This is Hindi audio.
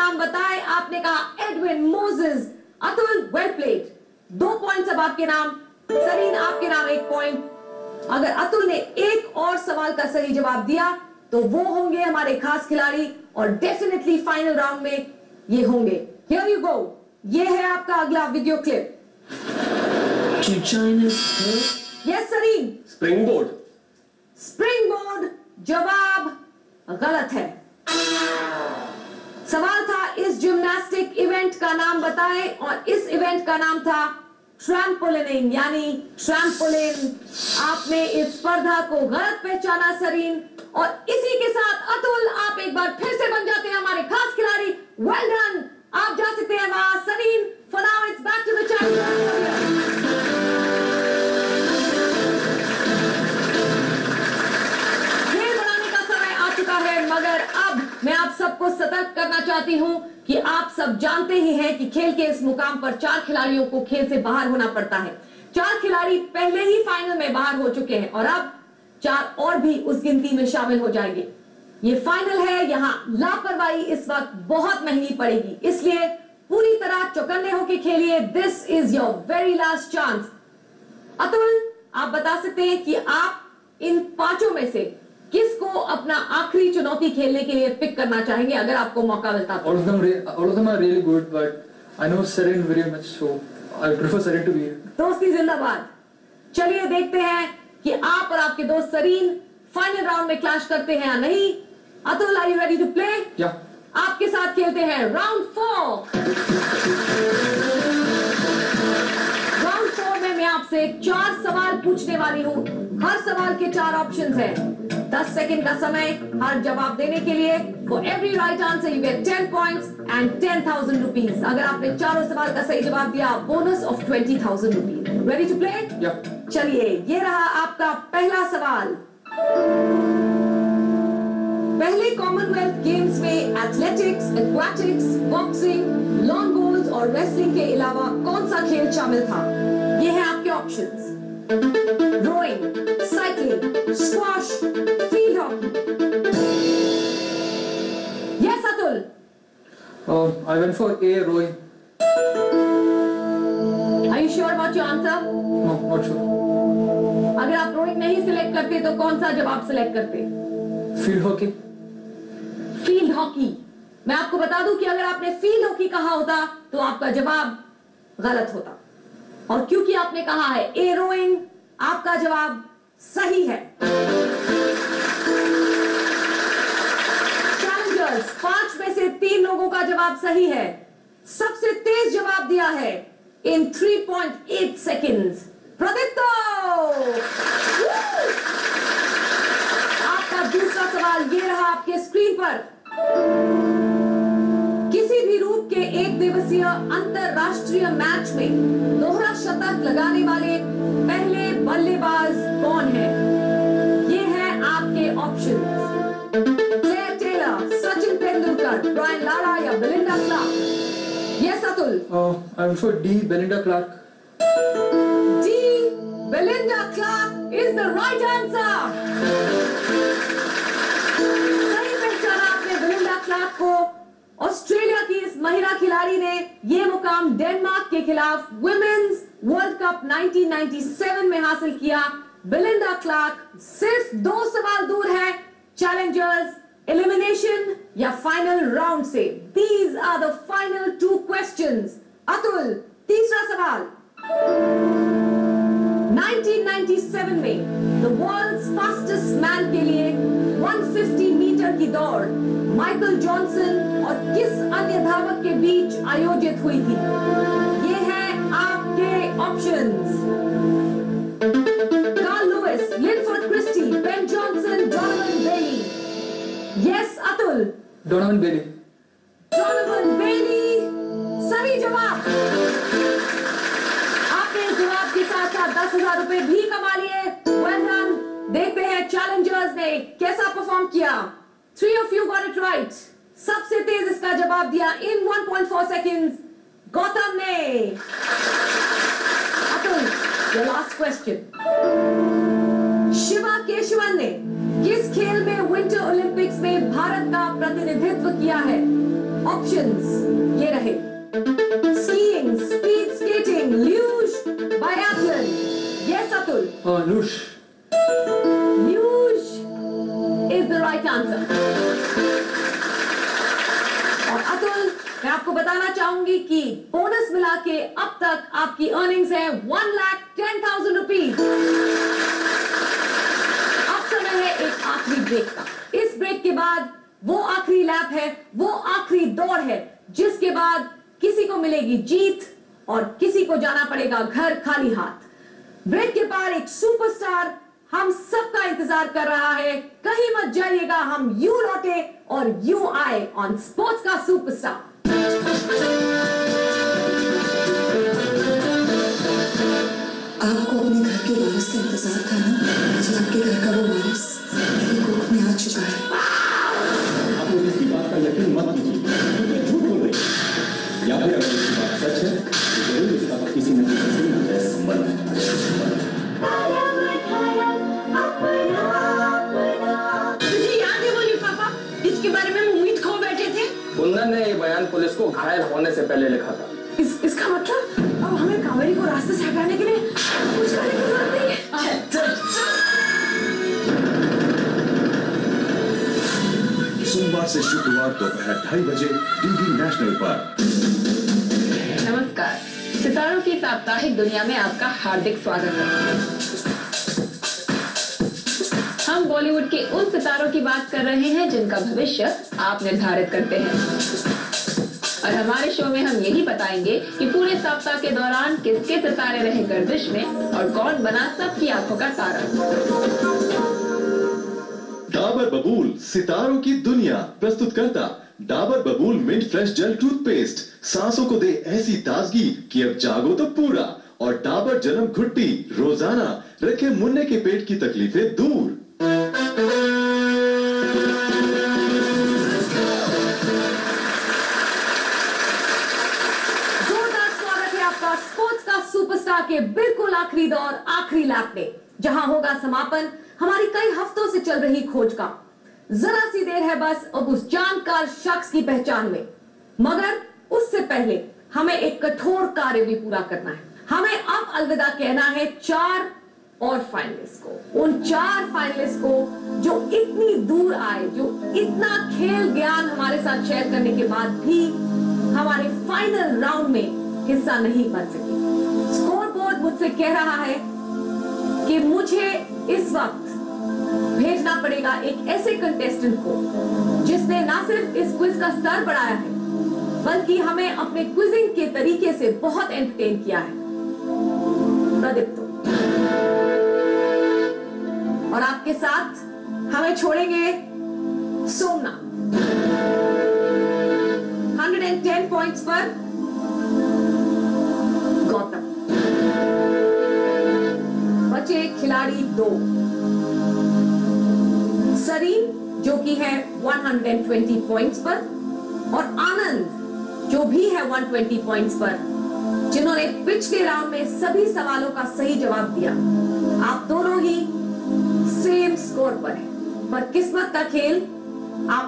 नाम बताए, आपने कहा Edwin Moses. Atul, well played, 2 points अब आपके नाम। सरीन, आपके नाम 1 पॉइंट। अगर अतुल ने एक और सवाल का सही जवाब दिया तो वो होंगे हमारे खास खिलाड़ी और डेफिनेटली फाइनल राउंड में ये होंगे। हियर यू गो, ये है आपका अगला video clip. Yes Sarin. Springboard. Springboard जवाब गलत है। सवाल था इस जिम्नास्टिक इवेंट का नाम बताएं और इस इवेंट का नाम था ट्रैम्पोलिनिंग यानी ट्रैम्पोलिन। आपने इस स्पर्धा को गलत पहचाना सरीन, और इसी के साथ अतुल आप एक बार फिर से बन जाते हैं हमारे खास खिलाड़ी। वेल डन, आप जा सकते हैं वहां। Sarin, for now it's back to the challenge. मगर अब मैं आप सबको सतर्क करना चाहती हूं कि आप सब जानते ही हैं कि खेल के इस मुकाम पर 4 खिलाड़ियों को खेल से बाहर होना पड़ता है। 4 खिलाड़ी पहले ही फाइनल में बाहर हो चुके हैं और अब 4 और भी उस गिनती में शामिल हो जाएंगे। ये फाइनल है, यहां लापरवाही इस वक्त बहुत महंगी पड़ेगी, इसलिए पूरी तरह चौकन्ने होकर खेलिए। This is your very last chance. Atul, आप बता सकते हैं कि आप इन 5 में से किसको अपना आखिरी चुनौती खेलने के लिए पिक करना चाहेंगे अगर आपको मौका मिलता तो? All of them are really good, but I know Seren very much, so I prefer Seren to be here. दोस्ती जिंदाबाद। चलिए देखते हैं कि आप और आपके दोस्त सरीन फाइनल राउंड में क्लैश करते हैं या नहीं। Atul, are you ready to play? Yeah. आपके साथ खेलते हैं राउंड 4। राउंड 4 में मैं आपसे 4 सवाल पूछने वाली हूं। हर सवाल के 4 ऑप्शंस हैं। 10 सेकंड का समय हर जवाब देने के लिए। For every right answer you get 10 points and 10,000 rupees. अगर आपने चारों सवाल का सही जवाब दिया, bonus of 20,000 rupees. Ready to play? चलिए, ये रहा आपका पहला सवाल। पहले कॉमनवेल्थ गेम्स में athletics, aquatics, boxing, lawn bowls और रेसलिंग के अलावा कौन सा खेल शामिल था? ये है आपके options. Rowing, cycling, squash, field hockey. Yes Atul. I went for A, rowing. Are you sure about your answer? No, not sure. अगर आप रोइंग नहीं सिलेक्ट करते तो कौन सा जवाब सिलेक्ट करते? Field hockey. Field hockey. मैं आपको बता दूं कि अगर आपने फील्ड हॉकी कहा होता तो आपका जवाब गलत होता, और क्योंकि आपने कहा है ए रोइंग, आपका जवाब सही है। चैलेंजर्स, 5 में से 3 लोगों का जवाब सही है। सबसे तेज जवाब दिया है इन 3.8 सेकेंड्स, प्रदीप्तो। आपका दूसरा सवाल ये रहा आपके स्क्रीन पर। किसी भी रूप के 1 दिवसीय अंतरराष्ट्रीय मैच में दोहरा शतक लगाने वाले पहले बल्लेबाज कौन है? ये है आपके options. Claire Taylor, Sachin Tendulkar, Brian Lara या Belinda Clark. Yes Atul. I went for D, Belinda Clark. D, Belinda Clark is the right answer. सही पहचाना आपने बेलिंडा क्लार्क को। ऑस्ट्रेलिया की इस महिला खिलाड़ी ने यह मुकाम डेनमार्क के खिलाफ वुमेन्स वर्ल्ड कप 1997 में हासिल किया। बेलिंडा क्लार्क सिर्फ 2 सवाल दूर है चैलेंजर्स एलिमिनेशन या फाइनल राउंड से। These are the final 2 questions. Atul, तीसरा सवाल। 1997 में द वर्ल्ड्स फास्टेस्ट मैन के लिए 150 मीटर की दौड़ माइकल जॉनसन और किस अन्य धावक के बीच आयोजित हुई थी? ये है आपके options. Carl Lewis, Linford Christie, Ben Johnson, Donovan Bailey. Yes Atul. Donovan Bailey. Donovan Bailey सही जवाब। आपने इस जवाब के साथ साथ 10,000 रुपए भी कमा लिए। Well done. देखते हैं चैलेंजर्स ने कैसा परफॉर्म किया। 3 of you got it right. सबसे तेज इसका जवाब दिया in 1.4 seconds गौतम ने। Atul, your last question. Shiva Keshavan ने किस खेल में विंटर ओलंपिक्स में भारत का प्रतिनिधित्व किया है? ऑप्शंस ये रहे: skiing, speed skating, luge, biathlon. Yes Atul? Luge. Luge is the right answer. और अतुल, मैं आपको बताना चाहूंगी कि बोनस मिला के अब तक आपकी अर्निंग्स है 1,10,000 रुपीज। अब समय है एक आखिरी ब्रेक का। इस ब्रेक के बाद वो आखिरी लैप है, वो आखिरी दौड़ है, जिसके बाद किसी को मिलेगी जीत और किसी को जाना पड़ेगा घर खाली हाथ। ब्रेक के बाद एक सुपरस्टार हम सबका इंतजार कर रहा है। कहीं मत जाइएगा, हम यूं लौटे और यूं आए ऑन स्पोर्ट्स का सुपरस्टार। आपको अपने घर के वारिस का इंतजार था ना? जी, आपके घर का वो वारिस कोर्ट में आ चुका है। आप लोग इसकी बात का यकीन मत कीजिए, क्योंकि झूठ बोल रही है। या फिर अगर इसकी बात सच है तो जरूर इसका किसी न किसी से नाजायज संबंध है। तुझे याद है वो लिफाफा जिसके बारे में हम उम्मीद खो बैठे थे? कुंदन ने ये बयान पुलिस को घायल होने से पहले लिखा था। इसका मतलब अब हमें कावेरी को रास्ते से हटाने के लिए कुछ करने की जरूरत नहीं है। सोमवार से शुक्रवार दोपहर 2:30 बजे डीडी नेशनल पर। नमस्कार, सितारों की साप्ताहिक दुनिया में आपका हार्दिक स्वागत है। हम बॉलीवुड के उन सितारों की बात कर रहे हैं जिनका भविष्य आप निर्धारित करते हैं, और हमारे शो में हम यही बताएंगे कि पूरे सप्ताह के दौरान किसके सितारे रहे गर्दिश में और कौन बना सबकी आंखों का तारा। डाबर बबूल सितारों की दुनिया प्रस्तुत करता डाबर बबूल मिंट फ्रेश जेल टूथपेस्ट सांसों को दे ऐसी ताजगी कि अब जागो तो पूरा। और डाबर जन्म घुट्टी रोजाना रखे मुन्ने के पेट की तकलीफें दूर। जोरदार स्वागत है आपका स्पोर्ट्स का सुपरस्टार के बिल्कुल आखिरी दौर, आखिरी लैप में, जहां होगा समापन हमारी कई हफ्तों से चल रही खोज का। जरा सी देर है बस अब उस जानकार शख्स की पहचान में, मगर उससे पहले हमें एक कठोर कार्य भी पूरा करना है। हमें अब अलविदा कहना है 4 और फाइनलिस्ट को, उन 4 फाइनलिस्ट को जो इतनी दूर आए, जो इतना खेल ज्ञान हमारे साथ शेयर करने के बाद भी हमारे फाइनल राउंड में हिस्सा नहीं बन सके। स्कोर बोर्ड मुझसे कह रहा है कि मुझे इस वक्त भेजना पड़ेगा एक ऐसे कंटेस्टेंट को जिसने ना सिर्फ इस क्विज का स्तर बढ़ाया है, बल्कि हमें अपने क्विजिंग के तरीके से बहुत एंटरटेन किया है। प्रदीप्तो। और आपके साथ हमें छोड़ेंगे सोमनाथ। 110 पॉइंट्स पर गौतम। बचे खिलाड़ी 2, सरीन जो कि है 120 पॉइंट्स पर, और आनंद जो भी है 120 पॉइंट्स पर, जिन्होंने पिछले राउंड में सभी सवालों का सही जवाब दिया। आप दोनों ही सेम स्कोर पर हैं, पर किस्मत का खेल आप